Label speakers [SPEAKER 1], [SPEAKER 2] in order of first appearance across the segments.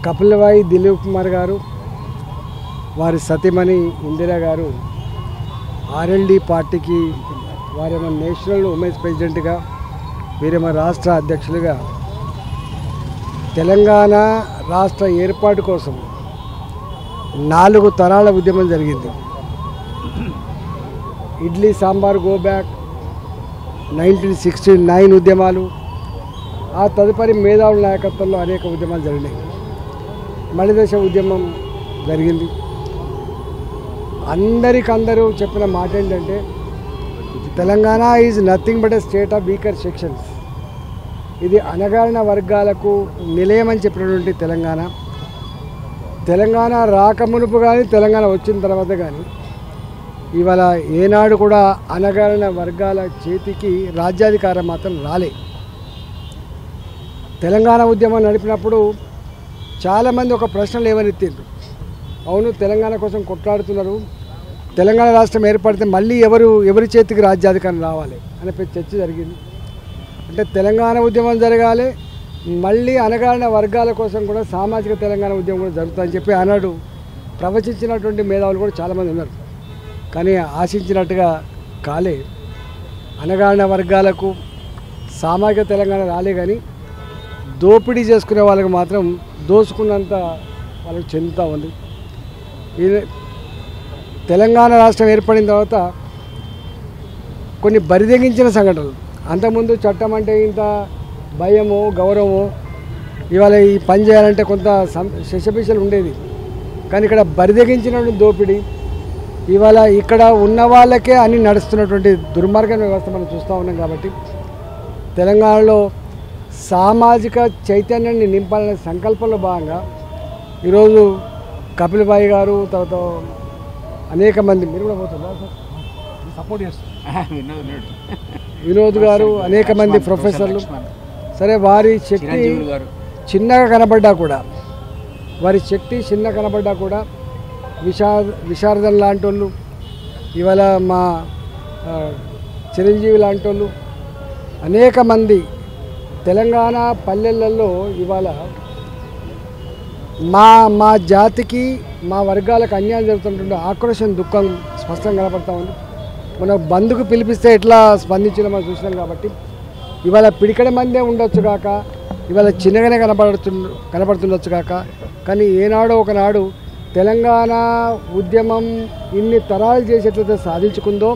[SPEAKER 1] కపిలవాయి దిలీప్ కుమార్ గారు వారి సతీమణి ఇందిరా గారు ఆర్ఎల్డి పార్టీకి వారేమో నేషనల్ ఉమెన్స్ ప్రెసిడెంట్గా వీరేమో రాష్ట్ర అధ్యక్షులుగా తెలంగాణ రాష్ట్ర ఏర్పాటు కోసం 4 తరాల ఉద్యమం జరిగింది. ఇడ్లీ సాంబార్ గో బ్యాక్ 1969 ఉద్యమాలు, ఆ తదుపరి మేధావుల నాయకత్వంలో అనేక ఉద్యమాలు జరిగినాయి. మలిదశ ఉద్యమం జరిగింది. అందరికందరూ చెప్పిన మాట ఏంటంటే Telangana is nothing but a state of weaker sections. ఇది అణగారిన వర్గాలకు నిలయమని చెప్పినటువంటి తెలంగాణ రాకమునుపు కానీ తెలంగాణ వచ్చిన తర్వాత కానీ ఇవాళ ఏనాడు కూడా అణగారిన వర్గాల చేతికి రాజ్యాధికారం మాత్రం రాలే. తెలంగాణ ఉద్యమం నడిపినప్పుడు చాలామంది ఒక ప్రశ్నలు లేవనెత్తిండ్రు. అవును, తెలంగాణ కోసం కొట్లాడుతున్నారు, తెలంగాణ రాష్ట్రం ఏర్పడితే మళ్ళీ ఎవరి చేతికి రాజ్యాధికారం రావాలి అనే చర్చ జరిగింది. అంటే తెలంగాణ ఉద్యమం జరగాలి, మళ్ళీ అణగారిన వర్గాల కోసం కూడా సామాజిక తెలంగాణ ఉద్యమం కూడా జరుగుతుందని చెప్పి ఆనాడు ప్రవచించినటువంటి మేధావులు కూడా చాలామంది ఉన్నారు. కానీ ఆశించినట్టుగా కాలే. అణగారిన వర్గాలకు సామాజిక తెలంగాణ రాలే, కానీ దోపిడీ చేసుకునే వాళ్ళకి మాత్రం దోసుకున్నంత వాళ్ళకి చెందుతూ ఉంది. తెలంగాణ రాష్ట్రం ఏర్పడిన తర్వాత కొన్ని బరిదెగించిన సంఘటనలు, అంతకుముందు చట్టం అంటే ఇంత భయమో గౌరవమో, ఇవాళ ఈ పని చేయాలంటే కొంత శశపిశలు ఉండేది. కానీ ఇక్కడ బరిదెగించినటువంటి దోపిడీ, ఇవాళ ఇక్కడ ఉన్న వాళ్ళకే అన్ని నడుస్తున్నటువంటి దుర్మార్గ వ్యవస్థ మనం చూస్తూ ఉన్నాం. కాబట్టి తెలంగాణలో సామాజిక చైతన్యాన్ని నింపాలనే సంకల్పంలో భాగంగా ఈరోజు కపిలబాయి గారు, తర్వాత అనేక మంది, మీరు కూడా పోతున్నారు సార్, సపోర్ట్ చేస్తారు, వినోద్ గారు, అనేక మంది ప్రొఫెసర్లు, సరే వారి శక్తి చిన్నగా కనబడ్డా కూడా విశారదం లాంటి వాళ్ళు, ఇవాళ మా చిరంజీవి లాంటి వాళ్ళు, అనేక మంది తెలంగాణ పల్లెలలో ఇవాళ మా జాతికి మా వర్గాలకు అన్యాయం జరుగుతున్నటువంటి ఆక్రోశం, దుఃఖం స్పష్టంగా కనపడతా ఉంది. మనం బంధుకు పిలిపిస్తే ఎట్లా స్పందించడం మనం చూసినాం. కాబట్టి ఇవాళ పిడికడ మందే ఉండొచ్చు కాక, ఇవాళ చిన్నగానే కనపడుతుండొచ్చు కాక, కానీ ఏనాడో ఒకనాడు తెలంగాణ ఉద్యమం ఇన్ని తరాలు చేసేట్లయితే సాధించుకుందో,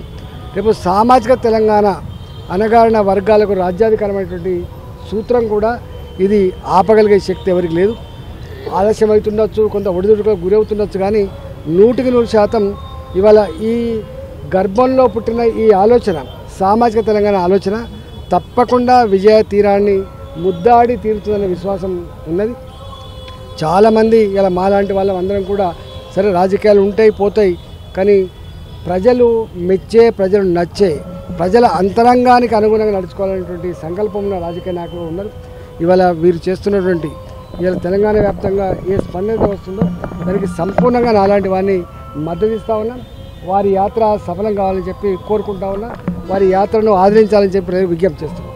[SPEAKER 1] రేపు సామాజిక తెలంగాణ అణగారిన వర్గాలకు రాజ్యాధికారమైనటువంటి సూత్రం కూడా ఇది ఆపగలిగే శక్తి ఎవరికి లేదు. ఆలస్యం అవుతుండొచ్చు, కొంత ఒడిదుడుకు గురవుతుండొచ్చు, కానీ 100% ఇవాళ ఈ గర్భంలో పుట్టిన ఈ ఆలోచన, సామాజిక తెలంగాణ ఆలోచన తప్పకుండా విజయ తీరాన్ని ముద్దాడి తీరుతుందనే విశ్వాసం ఉన్నది. చాలామంది ఇలా మాలాంటి వాళ్ళం అందరం కూడా సరే రాజకీయాలు ఉంటాయి పోతాయి, కానీ ప్రజలు మెచ్చే, ప్రజలు నచ్చే, ప్రజల అంతరంగానికి అనుగుణంగా నడుచుకోవాలనేటువంటి సంకల్పం ఉన్న రాజకీయ నాయకులు ఉన్నారు. ఇవాళ వీరు చేస్తున్నటువంటి ఇవాళ తెలంగాణ వ్యాప్తంగా ఏ స్పందన వస్తుందో దానికి సంపూర్ణంగా నాలాంటి వారిని మద్దతు ఇస్తూ ఉన్నాం. వారి యాత్ర సఫలం కావాలని చెప్పి కోరుకుంటా ఉన్నా, వారి యాత్రను ఆదరించాలని చెప్పి విజ్ఞప్తి చేస్తున్నాం.